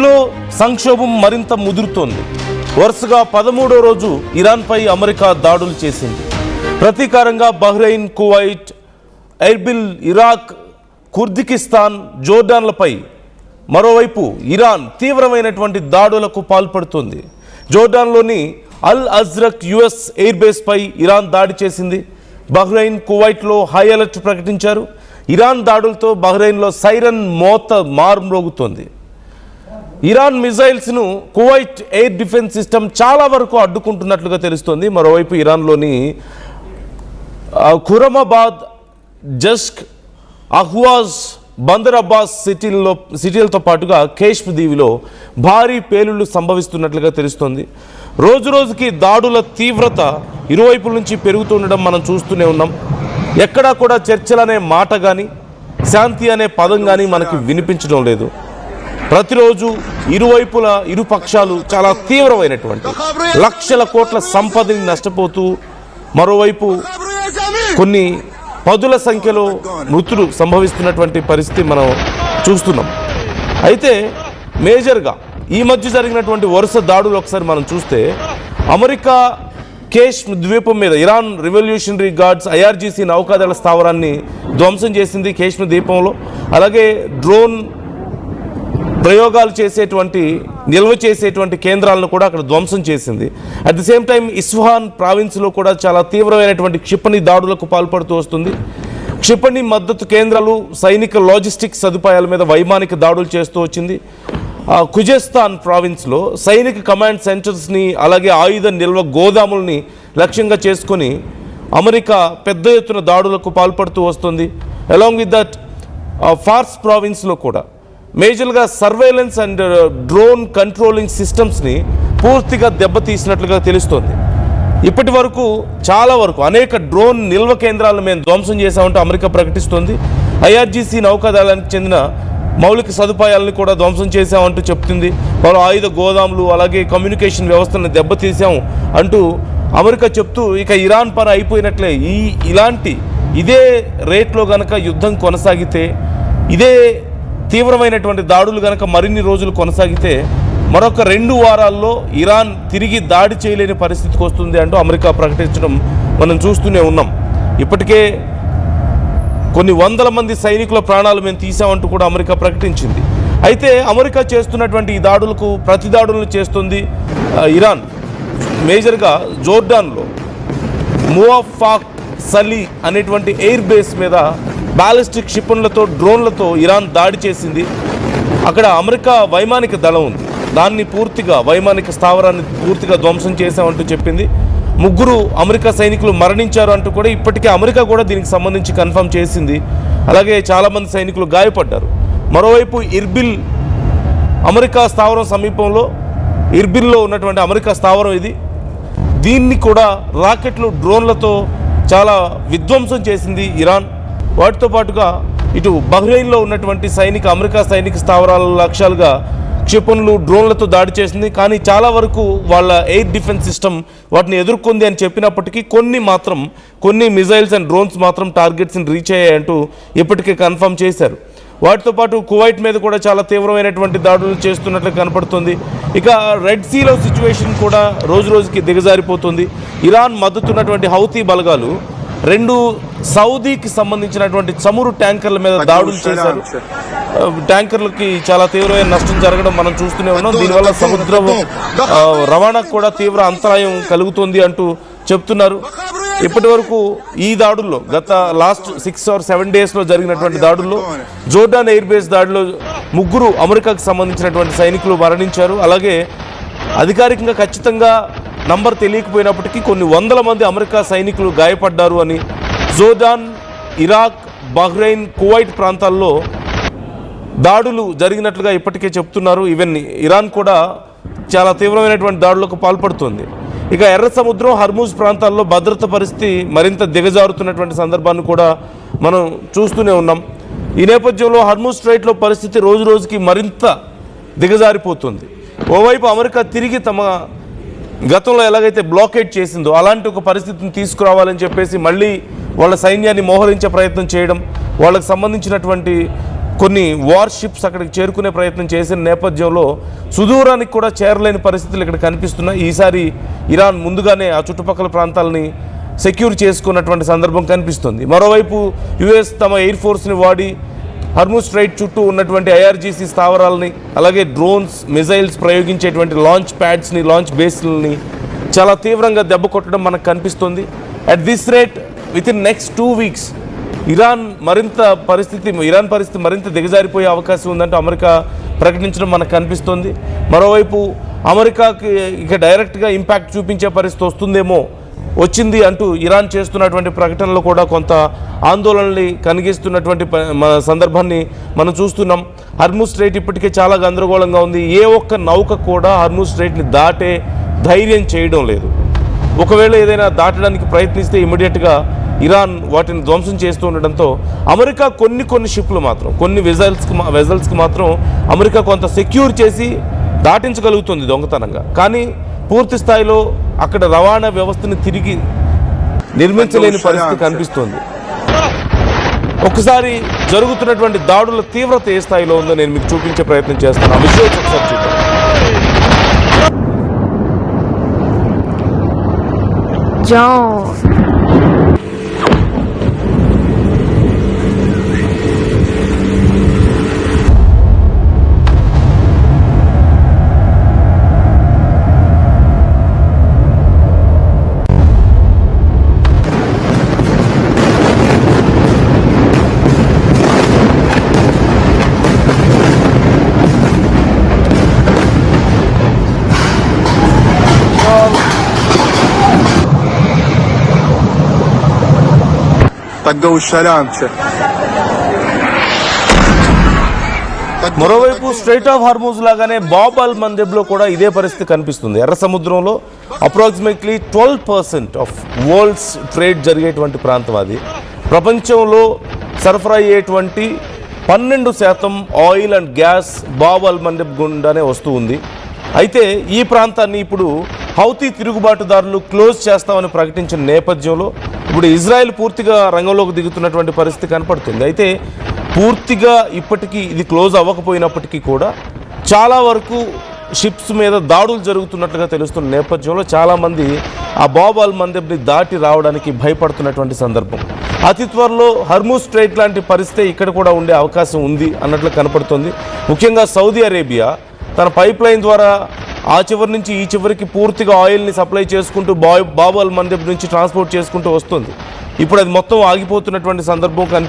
ఇరాన్లో సంక్షోభం మరింత ముదురుతోంది. వరుసగా 13వ రోజు ఇరాన్పై అమెరికా దాడులు చేసింది. ప్రతీకారంగా Bahrain, Kuwait, Erbil, Iraq, Kurdistan, జోర్డాన్లపై మరోవైపు ఇరాన్ తీవ్రమైనటువంటి దాడులకు పాల్పడుతోంది. జోర్డాన్లోని అల్ అజ్రక్ యుఎస్ ఎయిర్ బేస్పై ఇరాన్ దాడి చేసింది. బహ్రెయిన్, కువైట్లో హై అలర్ట్ ప్రకటించారు. ఇరాన్ దాడులతో బహ్రెయిన్లో సైరన్ మోత మారుమ్రోగుతోంది. ఇరాన్ మిజైల్స్ను కువైట్ ఎయిర్ డిఫెన్స్ సిస్టమ్ చాలా వరకు అడ్డుకుంటున్నట్లుగా తెలుస్తోంది. మరోవైపు ఇరాన్లోని ఖురమాబాద్, జస్క్, అహ్వాజ్, బందర్ అబ్బాస్ సిటీలతో పాటుగా కేష్మ్ దీవిలో భారీ పేలుళ్లు సంభవిస్తున్నట్లుగా తెలుస్తోంది. రోజు రోజుకి దాడుల తీవ్రత ఇరువైపుల నుంచి పెరుగుతుండడం మనం చూస్తూనే ఉన్నాం. ఎక్కడా కూడా చర్చలనే మాట కానీ, శాంతి అనే పదం కానీ మనకి వినిపించడం లేదు. ప్రతిరోజు ఇరువైపుల ఇరు పక్షాలు చాలా తీవ్రమైనటువంటి లక్షల కోట్ల సంపదని నష్టపోతూ, మరోవైపు కొన్ని పదుల సంఖ్యలో మృతులు సంభవిస్తున్నటువంటి పరిస్థితి మనం చూస్తున్నాం. అయితే మేజర్గా ఈ మధ్య జరిగినటువంటి వరుస దాడులు ఒకసారి మనం చూస్తే, అమెరికా కేష్మ్ ద్వీపం మీద ఇరాన్ రివల్యూషనరీ గార్డ్స్ IRGC నౌకాదళ స్థావరాన్ని ధ్వంసం చేసింది కేష్మ్ ద్వీపంలో. అలాగే డ్రోన్ ప్రయోగాలు చేసేటువంటి, నిల్వ చేసేటువంటి కేంద్రాలను కూడా అక్కడ ధ్వంసం చేసింది. At the same time Isfahan ప్రావిన్స్లో కూడా చాలా తీవ్రమైనటువంటి క్షిపణి దాడులకు పాల్పడుతూ వస్తుంది. క్షిపణి మద్దతు కేంద్రాలు, సైనిక లాజిస్టిక్స్ సదుపాయాల మీద వైమానిక దాడులు చేస్తూ వచ్చింది. ఖుజెస్తాన్ ప్రావిన్స్లో సైనిక కమాండ్ సెంటర్స్ని, అలాగే ఆయుధ నిల్వ గోదాముల్ని లక్ష్యంగా చేసుకొని అమెరికా పెద్ద ఎత్తున దాడులకు పాల్పడుతూ వస్తుంది. అలాంగ్ విత్ దట్ ఫార్స్ ప్రావిన్స్లో కూడా మేజర్గా సర్వేలెన్స్ అండ్ డ్రోన్ కంట్రోలింగ్ సిస్టమ్స్ని పూర్తిగా దెబ్బతీసినట్లుగా తెలుస్తోంది. ఇప్పటి వరకు చాలా వరకు అనేక డ్రోన్ నిల్వ కేంద్రాలను మేము ధ్వంసం చేశామంటూ అమెరికా ప్రకటిస్తోంది. IRGC నౌకాదళానికి చెందిన మౌలిక సదుపాయాలను కూడా ధ్వంసం చేశామంటూ చెప్తుంది. వాళ్ళు ఆయుధ గోదాములు, అలాగే కమ్యూనికేషన్ వ్యవస్థలను దెబ్బతీసాం అంటూ అమెరికా చెప్తూ, ఇక ఇరాన్ పని అయిపోయినట్లే. ఇదే రేట్లో గనక యుద్ధం కొనసాగితే, ఇదే తీవ్రమైనటువంటి దాడులు కనుక మరిన్ని రోజులు కొనసాగితే, మరొక 2 వారాల్లో ఇరాన్ తిరిగి దాడి చేయలేని పరిస్థితికి వస్తుంది అంటూ అమెరికా ప్రకటించడం మనం చూస్తూనే ఉన్నాం. ఇప్పటికే కొన్ని వందల మంది సైనికుల ప్రాణాలు మేము తీసామంటూ కూడా అమెరికా ప్రకటించింది. అయితే అమెరికా చేస్తున్నటువంటి ఈ దాడులకు ప్రతి దాడులను చేస్తుంది ఇరాన్. మేజర్గా జోర్డాన్లో మువాఫాక్ సలీ అనేటువంటి ఎయిర్ బేస్ మీద బాలిస్టిక్ క్షిపణులతో, డ్రోన్లతో ఇరాన్ దాడి చేసింది. అక్కడ అమెరికా వైమానిక దళం ఉంది, దాన్ని పూర్తిగా, వైమానిక స్థావరాన్ని పూర్తిగా ధ్వంసం చేశామంటూ చెప్పింది. 3 అమెరికా సైనికులు మరణించారు అంటూ కూడా ఇప్పటికే అమెరికా కూడా దీనికి సంబంధించి కన్ఫర్మ్ చేసింది. అలాగే చాలామంది సైనికులు గాయపడ్డారు. మరోవైపు ఇర్బిల్, అమెరికా స్థావరం సమీపంలో ఇర్బిల్లో ఉన్నటువంటి అమెరికా స్థావరం ఇది. దీన్ని కూడా రాకెట్లు, డ్రోన్లతో చాలా విధ్వంసం చేసింది ఇరాన్. వాటితో పాటుగా ఇటు బహ్రెయిన్లో ఉన్నటువంటి అమెరికా సైనిక స్థావరాల లక్ష్యాలుగా క్షిపణులు, డ్రోన్లతో దాడి చేసింది. కానీ చాలా వరకు వాళ్ళ ఎయిర్ డిఫెన్స్ సిస్టమ్ వాటిని ఎదుర్కొంది అని చెప్పినప్పటికీ కొన్ని మిజైల్స్ అండ్ డ్రోన్స్ మాత్రం టార్గెట్స్ని రీచ్ అయ్యాయంటూ ఇప్పటికే కన్ఫర్మ్ చేశారు. వాటితో పాటు కువైట్ మీద కూడా చాలా తీవ్రమైనటువంటి దాడులు చేస్తున్నట్లు కనపడుతుంది. ఇక రెడ్ సీలో సిచ్యువేషన్ కూడా రోజు రోజుకి దిగజారిపోతుంది. ఇరాన్ మద్దతున్నటువంటి హౌతీ బలగాలు 2 సౌదీకి సంబంధించినటువంటి చమురు ట్యాంకర్ల మీద దాడులు చేశారు. ట్యాంకర్లకి చాలా తీవ్రమైన నష్టం జరగడం మనం చూస్తూనే ఉన్నాం. దీనివల్ల సముద్ర రవాణాకు కూడా తీవ్ర అంతరాయం కలుగుతుంది అంటూ చెప్తున్నారు. ఇప్పటి వరకు ఈ దాడుల్లో గత లాస్ట్ 6 or 7 డేస్లో జరిగినటువంటి దాడుల్లో జోర్డాన్ ఎయిర్ బేస్ దాడిలో 3 అమెరికాకు సంబంధించినటువంటి సైనికులు మరణించారు. అలాగే అధికారికంగా ఖచ్చితంగా నంబర్ తెలియకపోయినప్పటికీ కొన్ని వందల మంది అమెరికా సైనికులు గాయపడ్డారు అని జోర్డాన్, ఇరాక్, బహ్రెయిన్, కువైట్ ప్రాంతాల్లో దాడులు జరిగినట్లుగా ఇప్పటికే చెప్తున్నారు. ఈవెన్ ఇరాన్ కూడా చాలా తీవ్రమైనటువంటి దాడులకు పాల్పడుతుంది. ఇక ఎర్ర సముద్రం, హర్మూజ్ ప్రాంతాల్లో భద్రత పరిస్థితి మరింత దిగజారుతున్నటువంటి సందర్భాన్ని కూడా మనం చూస్తూనే ఉన్నాం. ఈ నేపథ్యంలో హర్మూజ్ స్ట్రైట్లో పరిస్థితి రోజు రోజుకి మరింత దిగజారిపోతుంది. ఓవైపు అమెరికా తిరిగి తమ గతంలో ఎలాగైతే బ్లాకేట్ చేసిందో అలాంటి ఒక పరిస్థితిని తీసుకురావాలని చెప్పేసి మళ్ళీ వాళ్ళ సైన్యాన్ని మోహరించే ప్రయత్నం చేయడం, వాళ్ళకు సంబంధించినటువంటి కొన్ని వార్ షిప్స్ అక్కడికి చేరుకునే ప్రయత్నం చేసిన నేపథ్యంలో సుదూరానికి కూడా చేరలేని పరిస్థితులు ఇక్కడ కనిపిస్తున్నాయి. ఈసారి ఇరాన్ ముందుగానే ఆ చుట్టుపక్కల ప్రాంతాలని సెక్యూర్ చేసుకున్నటువంటి సందర్భం కనిపిస్తుంది. మరోవైపు యుఎస్ తమ ఎయిర్ ఫోర్స్ని వాడి హర్ముజ్ స్ట్రైట్ చుట్టూ ఉన్నటువంటి ఐఆర్జీసీ స్థావరాలని, అలాగే డ్రోన్స్, మిజైల్స్ ప్రయోగించేటువంటి లాంచ్ ప్యాడ్స్ని, లాంచ్ బేస్లని చాలా తీవ్రంగా దెబ్బ కొట్టడం మనకు కనిపిస్తుంది. At this rate within next 2 weeks Iran పరిస్థితి మరింత దిగజారిపోయే అవకాశం ఉందంటూ అమెరికా ప్రకటించడం మనకు కనిపిస్తుంది. మరోవైపు అమెరికాకి ఇక డైరెక్ట్గా ఇంపాక్ట్ చూపించే పరిస్థితి వచ్చింది అంటూ ఇరాన్ చేస్తున్నటువంటి ప్రకటనలో కూడా కొంత ఆందోళనని కలిగిస్తున్నటువంటి సందర్భాన్ని మనం చూస్తున్నాం. హర్ముజ్ స్ట్రైట్ ఇప్పటికే చాలా గందరగోళంగా ఉంది. ఏ ఒక్క నౌక కూడా హర్ముజ్ స్ట్రైట్ని దాటే ధైర్యం చేయడం లేదు. ఒకవేళ ఏదైనా దాటడానికి ప్రయత్నిస్తే ఇమీడియట్గా ఇరాన్ వాటిని ధ్వంసం చేస్తూ ఉండడంతో అమెరికా కొన్ని షిప్లు మాత్రం, కొన్ని వెజల్స్కి మాత్రం అమెరికా కొంత సెక్యూర్ చేసి దాటించగలుగుతుంది దొంగతనంగా. కానీ పూర్తి స్థాయిలో అక్కడ రవాణా వ్యవస్థని తిరిగి నిర్మించలేని పరిస్థితి కనిపిస్తోంది. ఒకసారి జరుగుతున్నటువంటి దాడుల తీవ్రత ఏ స్థాయిలో ఉందో నేను మీకు చూపించే ప్రయత్నం చేస్తాను. ఆ విజువల్స్ ఒకసారి చూద్దాం. మరోవైపు స్ట్రైట్ ఆఫ్ హార్మూజ్ లాగానే బాబ్ అల్ మందెబ్లో కూడా ఇదే పరిస్థితి కనిపిస్తుంది. ఎర్ర సముద్రంలో అప్రాక్సిమేట్లీ 12% ఆఫ్ వరల్డ్స్ ట్రేడ్ జరిగేటువంటి ప్రాంతం అది. ప్రపంచంలో సరఫరా అయ్యేటువంటి 12% ఆయిల్ అండ్ గ్యాస్ బాబ్ అల్ మందెబ్ గుండానే వస్తూ ఉంది. అయితే ఈ ప్రాంతాన్ని ఇప్పుడు హౌతీ తిరుగుబాటుదారులు క్లోజ్ చేస్తామని ప్రకటించిన నేపథ్యంలో ఇప్పుడు ఇజ్రాయెల్ పూర్తిగా రంగంలోకి దిగుతున్నటువంటి పరిస్థితి కనపడుతుంది. అయితే పూర్తిగా ఇప్పటికీ ఇది క్లోజ్ అవ్వకపోయినప్పటికీ కూడా చాలా వరకు షిప్స్ మీద దాడులు జరుగుతున్నట్లుగా తెలుస్తున్న నేపథ్యంలో చాలామంది ఆ బాబ్ అల్ మందెబ్ని దాటి రావడానికి భయపడుతున్నటువంటి సందర్భం. అతి త్వరలో హర్ముజ్ స్ట్రైట్ లాంటి పరిస్థితి ఇక్కడ కూడా ఉండే అవకాశం ఉంది అన్నట్లు కనపడుతుంది. ముఖ్యంగా సౌదీ అరేబియా తన పైప్ లైన్ ద్వారా ఆ చివరి నుంచి ఈ చివరికి పూర్తిగా ఆయిల్ని సప్లై చేసుకుంటూ బాబ్ అల్ మందెబ్ నుంచి ట్రాన్స్పోర్ట్ చేసుకుంటూ వస్తుంది. ఇప్పుడు అది మొత్తం ఆగిపోతున్నటువంటి సందర్భం